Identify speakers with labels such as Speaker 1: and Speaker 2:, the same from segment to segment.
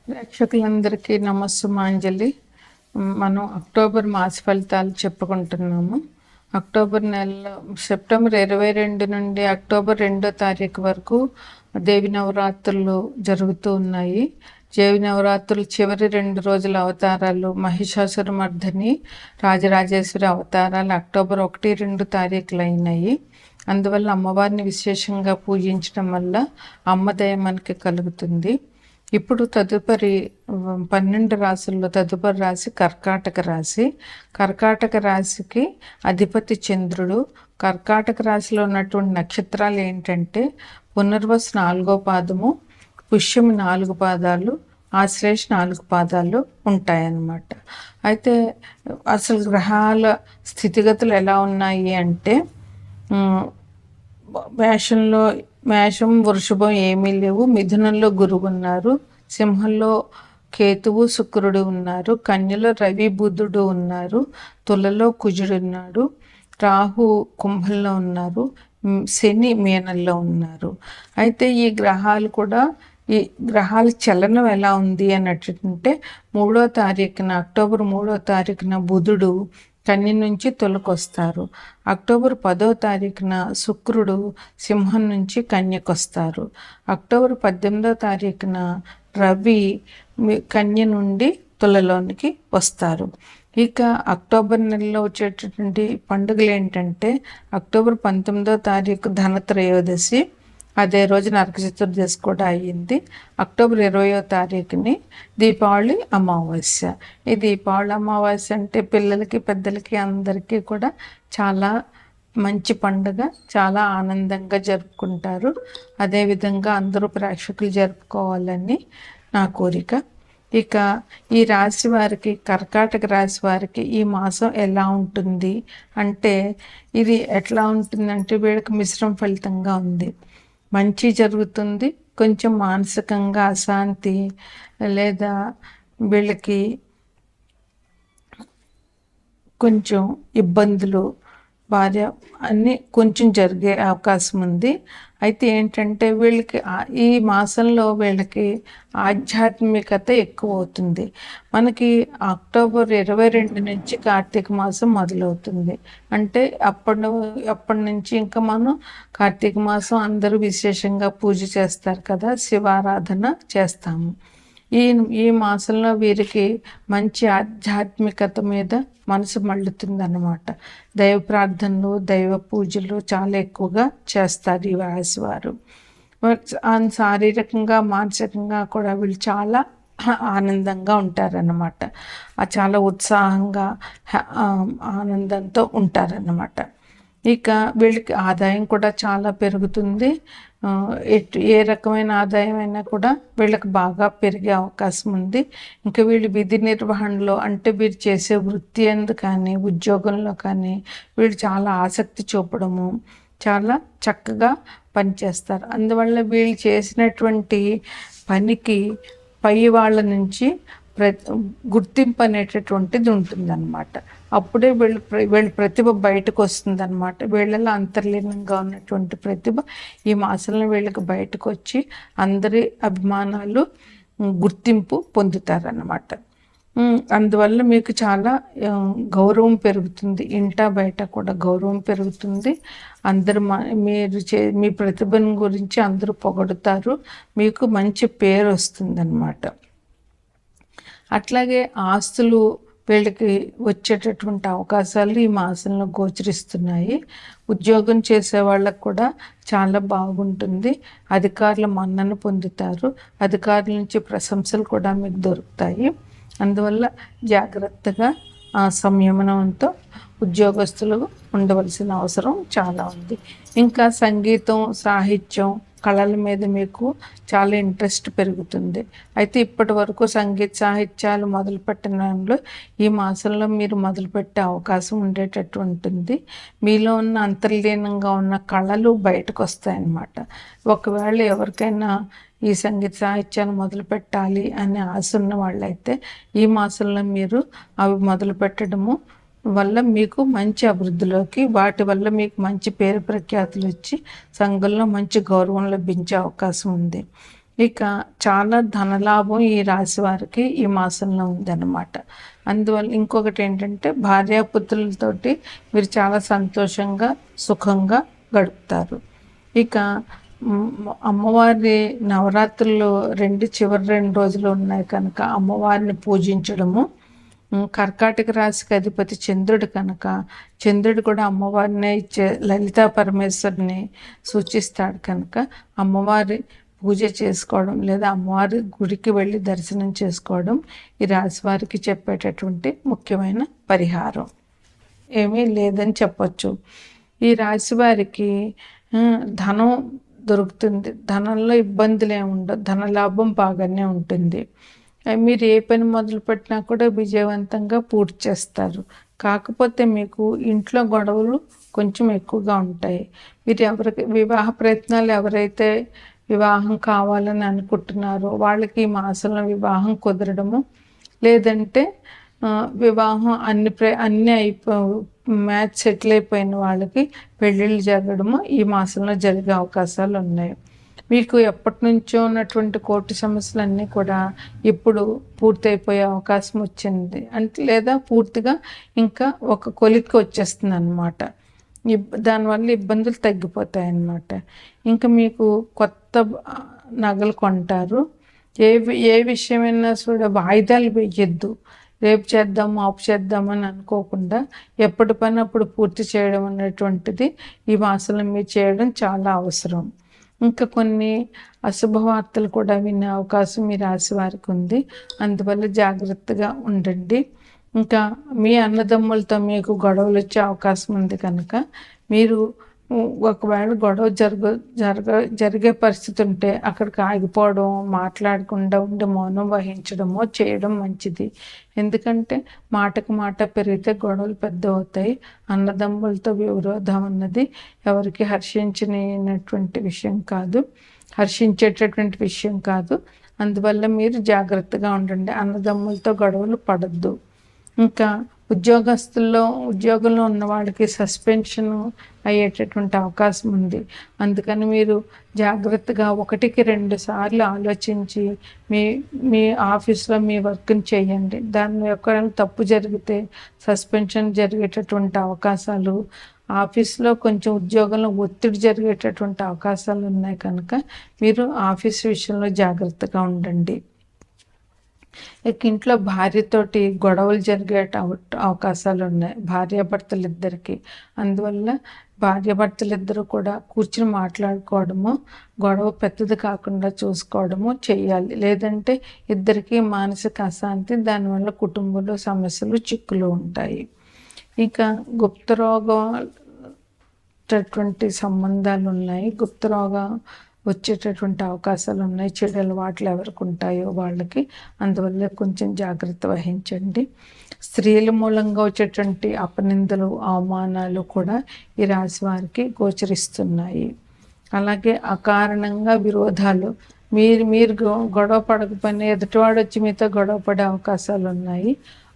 Speaker 1: ప్రేక్షకులందరికీ నమస్సుమాంజలి. మనం అక్టోబర్ మాస ఫలితాలు చెప్పుకుంటున్నాము. అక్టోబర్ నెలలో సెప్టెంబర్ 22 నుండి అక్టోబర్ 2వ తారీఖు వరకు దేవి నవరాత్రులు జరుగుతూ ఉన్నాయి. దేవి నవరాత్రులు చివరి 2 రోజుల అవతారాలు మహిషాసురమర్దిని, రాజరాజేశ్వరి అవతారాలు అక్టోబర్ 1, 2 తారీఖులు అయినాయి. అందువల్ల అమ్మవారిని విశేషంగా పూజించడం వల్ల అమ్మదయ మనకి కలుగుతుంది. ఇప్పుడు తదుపరి 12 రాశుల్లో తదుపరి రాశి కర్కాటక రాశి. కర్కాటక రాశికి అధిపతి చంద్రుడు. కర్కాటక రాశిలో ఉన్నటువంటి నక్షత్రాలు ఏంటంటే పునర్వసు 4వ పాదము, పుష్యమి 4 పాదాలు, ఆశ్లేష 4 పాదాలు ఉంటాయన్నమాట. అయితే అసలు గ్రహాల స్థితిగతులు ఎలా ఉన్నాయి అంటే మేషం వృషభం ఏమీ లేవు. మిథునంలో గురువు ఉన్నారు, సింహంలో కేతువు శుక్రుడు ఉన్నారు, కన్యలో రవి బుధుడు ఉన్నారు, తులలో కుజుడు ఉన్నాడు, రాహు కుంభంలో ఉన్నారు, శని మీనంలో ఉన్నారు. అయితే ఈ గ్రహాల చలనం ఎలా ఉంది అన్నట్టుంటే అక్టోబర్ 3వ తారీఖున బుధుడు కన్య నుంచి తులకొస్తారు. అక్టోబర్ 10వ తారీఖున శుక్రుడు సింహం నుంచి కన్యకొస్తారు. అక్టోబర్ 18వ తారీఖున రవి కన్య నుండి తులలోనికి వస్తారు. ఇక అక్టోబర్ నెలలో వచ్చేటటువంటి పండుగలు ఏంటంటే అక్టోబర్ 19వ తారీఖు ధనత్రయోదశి, అదే రోజు నరక చతుర్దశి కూడా అయ్యింది. అక్టోబర్ 20వ తారీఖుని దీపావళి అమావాస్య. ఈ దీపావళి అమావాస్య అంటే పిల్లలకి పెద్దలకి అందరికీ కూడా చాలా మంచి పండుగ, చాలా ఆనందంగా జరుపుకుంటారు. అదేవిధంగా అందరూ ప్రేక్షకులు జరుపుకోవాలని నా కోరిక. ఇక ఈ రాశి వారికి, కర్కాటక రాశి వారికి ఈ మాసం ఎలా ఉంటుంది అంటే ఇది ఎట్లా ఉంటుందంటే వీళ్ళకి మిశ్రమ ఫలితంగా ఉంది. మంచి జరుగుతుంది, కొంచెం మానసికంగా అశాంతి లేదా వీళ్ళకి కొంచెం ఇబ్బందులు భార్య అన్నీ కొంచెం జరిగే అవకాశం ఉంది. అయితే ఏంటంటే వీళ్ళకి ఈ మాసంలో వీళ్ళకి ఆధ్యాత్మికత ఎక్కువ అవుతుంది. మనకి అక్టోబర్ 22 నుంచి కార్తీక మాసం మొదలవుతుంది. అంటే అప్పటి నుంచి ఇంకా మనం కార్తీక మాసం అందరూ విశేషంగా పూజ చేస్తారు కదా, శివారాధన చేస్తాము. ఈ మాసంలో వీరికి మంచి ఆధ్యాత్మికత మీద మనసు మళ్ళుతుందన్నమాట. దైవ ప్రార్థనలు, దైవ పూజలు చాలా ఎక్కువగా చేస్తారు ఈ రాశి వారు. శారీరకంగా మానసికంగా కూడా వీళ్ళు చాలా ఆనందంగా ఉంటారన్నమాట. చాలా ఉత్సాహంగా ఆనందంతో ఉంటారన్నమాట. ఇక వీళ్ళకి ఆదాయం కూడా చాలా పెరుగుతుంది. ఏ రకమైన ఆదాయం అయినా కూడా వీళ్ళకి బాగా పెరిగే అవకాశం ఉంది. ఇంకా వీళ్ళు విధి నిర్వహణలో అంటే వీరు చేసే వృత్తి ఎందు కానీ ఉద్యోగంలో కానీ వీళ్ళు చాలా ఆసక్తి చూపడము, చాలా చక్కగా పనిచేస్తారు. అందువల్ల వీళ్ళు చేసినటువంటి పనికి పై వాళ్ళ నుంచి గుర్తింపు అనేటటువంటిది ఉంటుందన్నమాట. అప్పుడే వీళ్ళ ప్రతిభ బయటకు వస్తుందన్నమాట. వీళ్ళలో అంతర్లీనంగా ఉన్నటువంటి ప్రతిభ ఈ మాసంలో వీళ్ళకి బయటకు వచ్చి అందరి అభిమానాలు, గుర్తింపు పొందుతారన్నమాట. అందువల్ల మీకు చాలా గౌరవం పెరుగుతుంది, ఇంట బయట కూడా గౌరవం పెరుగుతుంది. అందరు మీ ప్రతిభను గురించి అందరూ పొగడుతారు, మీకు మంచి పేరు వస్తుందన్నమాట. అట్లాగే ఆస్తులు వీళ్ళకి వచ్చేటటువంటి అవకాశాలు ఈ మాసంలో గోచరిస్తున్నాయి. ఉద్యోగం చేసే వాళ్ళకు కూడా చాలా బాగుంటుంది. అధికారుల మన్నన పొందుతారు, అధికారుల నుంచి ప్రశంసలు కూడా మీకు దొరుకుతాయి. అందువల్ల జాగ్రత్తగా సంయమనంతో ఉద్యోగస్తులు ఉండవలసిన అవసరం చాలా ఉంది. ఇంకా సంగీతం, సాహిత్యం, కళల మీద మీకు చాలా ఇంట్రెస్ట్ పెరుగుతుంది. అయితే ఇప్పటి వరకు సంగీత సాహిత్యాలు మొదలుపెట్టిన దానిలో ఈ మాసంలో మీరు మొదలుపెట్టే అవకాశం ఉండేటట్టు ఉంటుంది. మీలో ఉన్న అంతర్లీనంగా ఉన్న కళలు బయటకు వస్తాయన్నమాట. ఒకవేళ ఎవరికైనా ఈ సంగీత సాహిత్యాన్ని మొదలు పెట్టాలి అనే ఆశ ఉన్న వాళ్ళైతే ఈ మాసంలో మీరు అవి మొదలు పెట్టడము వల్ల మీకు మంచి అభివృద్ధిలోకి, వాటి వల్ల మీకు మంచి పేరు ప్రఖ్యాతులు వచ్చి సంఘంలో మంచి గౌరవం లభించే అవకాశం ఉంది. ఇక చాలా ధనలాభం ఈ రాశి వారికి ఈ మాసంలో ఉందన్నమాట. అందువల్ల ఇంకొకటి ఏంటంటే భార్యాపుత్రులతోటి మీరు చాలా సంతోషంగా సుఖంగా గడుపుతారు. ఇక అమ్మవారి నవరాత్రులు చివరి 2 రోజులు ఉన్నాయి కనుక అమ్మవారిని పూజించడము. కర్కాటక రాశికి అధిపతి చంద్రుడు కనుక చంద్రుడు కూడా అమ్మవారిని లలితా పరమేశ్వరిని సూచిస్తాడు కనుక అమ్మవారి పూజ చేసుకోవడం లేదా అమ్మవారి గుడికి వెళ్ళి దర్శనం చేసుకోవడం ఈ రాశి వారికి చెప్పేటటువంటి ముఖ్యమైన పరిహారం. ఏమీ లేదని చెప్పొచ్చు. ఈ రాశి వారికి ధనం దొరుకుతుంది, ధనంలో ఇబ్బందులు ఏమి ఉండవు, ధనలాభం బాగానే ఉంటుంది. మీరు ఏ పని మొదలుపెట్టినా కూడా విజయవంతంగా పూర్తి చేస్తారు. కాకపోతే మీకు ఇంట్లో గొడవలు కొంచెం ఎక్కువగా ఉంటాయి. మీరు వివాహ ప్రయత్నాలు ఎవరైతే వివాహం కావాలని అనుకుంటున్నారో వాళ్ళకి ఈ మాసంలో వివాహం కుదరడము, లేదంటే వివాహం అన్ని మ్యాచ్ సెటిల్ అయిపోయిన వాళ్ళకి పెళ్ళిళ్ళు జరగడము ఈ మాసంలో జరిగే అవకాశాలు ఉన్నాయి. మీకు ఎప్పటి నుంచో ఉన్నటువంటి కోర్టు సమస్యలన్నీ కూడా ఇప్పుడు పూర్తయిపోయే అవకాశం వచ్చింది అంటే, లేదా పూర్తిగా ఇంకా ఒక కొలిక్కి వచ్చేస్తుంది అన్నమాట. దానివల్ల ఇబ్బందులు తగ్గిపోతాయి అన్నమాట. ఇంకా మీకు కొత్త నగలు కొంటారు. ఏ విషయమైనా కూడా వాయిదాలు వేయద్దు. రేపు చేద్దాం ఆపు చేద్దామని అనుకోకుండా ఎప్పటి పని అప్పుడు పూర్తి చేయడం అనేటువంటిది ఈ మాసంలో మీరు చేయడం చాలా అవసరం. ఇంకా కొన్ని అశుభవార్తలు కూడా వినే అవకాశం మీ రాశి వారికి ఉంది. అందువల్ల జాగ్రత్తగా ఉండండి. ఇంకా మీ అన్నదమ్ములతో మీకు గొడవలు వచ్చే అవకాశం ఉంది కనుక మీరు ఒకవేళ గొడవ జరిగే పరిస్థితి ఉంటే అక్కడికి ఆగిపోవడం, మాట్లాడకుండా ఉండి మౌనం వహించడమో చేయడం మంచిది. ఎందుకంటే మాటకు మాట పెరిగితే గొడవలు పెద్ద అవుతాయి. అన్నదమ్ములతో విరోధం అన్నది ఎవరికి హర్షించేటటువంటి విషయం కాదు. అందువల్ల మీరు జాగ్రత్తగా ఉండండి. అన్నదమ్ములతో గొడవలు పడద్దు. ఇంకా ఉద్యోగంలో ఉన్న వాళ్ళకి సస్పెన్షన్ అయ్యేటటువంటి అవకాశం ఉంది. అందుకని మీరు జాగ్రత్తగా 1కి 2 సార్లు ఆలోచించి మీ ఆఫీస్లో మీ వర్క్ని చేయండి. దాని యొక్క తప్పు జరిగితే సస్పెన్షన్ జరిగేటటువంటి అవకాశాలు, ఆఫీస్లో కొంచెం ఉద్యోగంలో ఒత్తిడి జరిగేటటువంటి అవకాశాలు ఉన్నాయి కనుక మీరు ఆఫీస్ విషయంలో జాగ్రత్తగా ఉండండి. ఇంట్లో భార్యతోటి గొడవలు జరిగే అవకాశాలు ఉన్నాయి భార్యాభర్తలు ఇద్దరికి. అందువల్ల భార్యాభర్తలు కూడా కూర్చుని మాట్లాడుకోవడము, గొడవ పెద్దది కాకుండా చూసుకోవడము చేయాలి. లేదంటే ఇద్దరికి మానసిక అశాంతి, దానివల్ల కుటుంబంలో సమస్యలు చిక్కులు ఉంటాయి. ఇంకా గుప్తరోగటువంటి సంబంధాలు ఉన్నాయి. గుప్తరోగం వచ్చేటటువంటి అవకాశాలు ఉన్నాయి. చెడు అలవాట్లు ఎవరికి ఉంటాయో వాళ్ళకి. అందువల్ల కొంచెం జాగ్రత్త వహించండి. స్త్రీల మూలంగా వచ్చేటువంటి అపనిందలు, అవమానాలు కూడా ఈ రాశి వారికి గోచరిస్తున్నాయి. అలాగే అకారణంగా విరోధాలు, మీరు గొడవ పడకపోయినా ఎదుటివాడు వచ్చి మీతో గొడవ పడే అవకాశాలు ఉన్నాయి.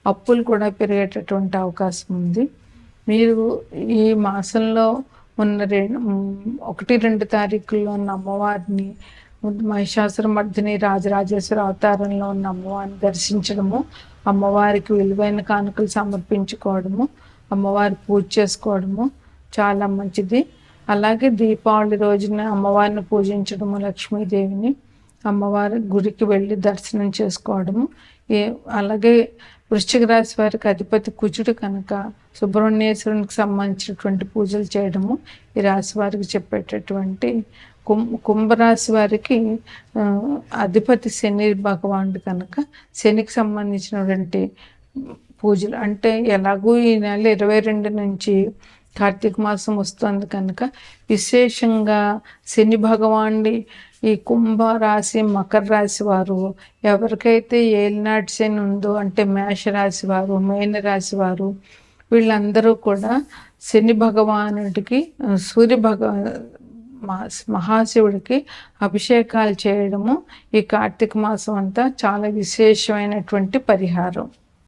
Speaker 1: అప్పులు కూడా పెరిగేటటువంటి అవకాశం ఉంది. మీరు ఈ మాసంలో ఉన్న 1-2 తారీఖుల్లో ఉన్న అమ్మవారిని, మహిషాసురమర్దిని రాజరాజేశ్వరి అవతారంలో ఉన్న అమ్మవారిని దర్శించడము, అమ్మవారికి విలువైన కానుకలు సమర్పించుకోవడము, అమ్మవారి పూజ చేసుకోవడము చాలా మంచిది. అలాగే దీపావళి రోజున అమ్మవారిని పూజించడము, లక్ష్మీదేవిని అమ్మవారి గుడికి వెళ్ళి దర్శనం చేసుకోవడము. అలాగే వృశ్చిక రాశి వారికి అధిపతి కుజుడు కనుక సుబ్రహ్మణ్యేశ్వరునికి సంబంధించినటువంటి పూజలు చేయడము ఈ రాశి వారికి చెప్పేటటువంటి. కుంభరాశి వారికి అధిపతి శని భగవానుడు కనుక శనికి సంబంధించినటువంటి పూజలు అంటే ఎలాగూ ఈ నెల 22 నుంచి కార్తీక మాసం వస్తుంది కనుక విశేషంగా శని భగవానుడి ఈ కుంభరాశి, మకర రాశి వారు ఎవరికైతే ఏలినాటి శని ఉందో అంటే మేషరాశి వారు, మీన రాశి వారు వీళ్ళందరూ కూడా శని భగవానుడికి, మహాశివుడికి అభిషేకాలు చేయడము ఈ కార్తీక మాసం అంతా చాలా విశేషమైనటువంటి పరిహారం.